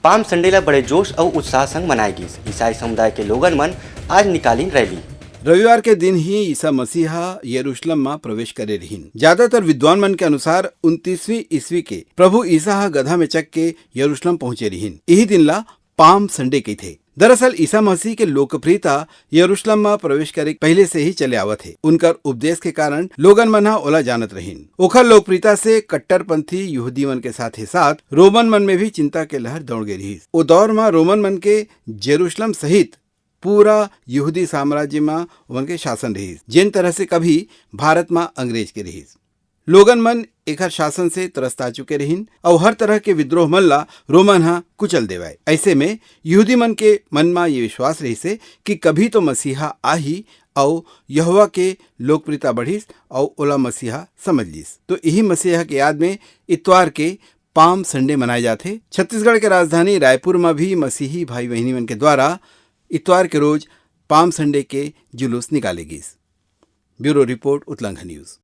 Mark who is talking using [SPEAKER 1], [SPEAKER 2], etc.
[SPEAKER 1] Palm Sunday ला बड़े जोश और उत्साह संग मनाई गई। ईसाई समुदाय के लोगन मन आज निकाली रैली।
[SPEAKER 2] रविवार के दिन ही ईसा मसीहा यरूशलेम में प्रवेश करे रहीन। ज्यादातर विद्वान मन के अनुसार 29वीं ईस्वी के प्रभु ईसा गधा में चक के यरूशलेम पहुंचे रहीन। यही दिन ला पाम संडे के थे। दरअसल ईसा मसीह के लोकप्रियता यरूशलेम में प्रवेश करे पहले से ही चले आवत है। उनकर उपदेश के कारण लोगन मन ओला जानत रहीन। ओखर लोकप्रियता से कट्टरपंथी यहूदी मन के साथ ही साथ रोमन मन में भी चिंता के लहर दौड़ गई रही। ओ दौर में रोमन मन के यरूशलेम सहित पूरा यहूदी साम्राज्य में उनके शासन रही, जिन तरह से कभी भारत में अंग्रेज के रही। लोगन मन एक शासन से त्रस्त आ चुके रहीन और हर तरह के विद्रोह मन ला रोमन कुचल देवाए। ऐसे में यहूदी मन के मन में ये विश्वास रही से कि कभी तो मसीहा आही और यहोवा के लोकप्रियता बढ़ीस और ओला मसीहा समझ लीस। तो यही मसीहा के याद में इतवार के पाम संडे मनाए जाते। छत्तीसगढ़ के राजधानी रायपुर में भी मसीही भाई बहनी मन के द्वारा इतवार के रोज पाम संडे के जुलूस निकाले गई। Bureau report, Uttarakhand news.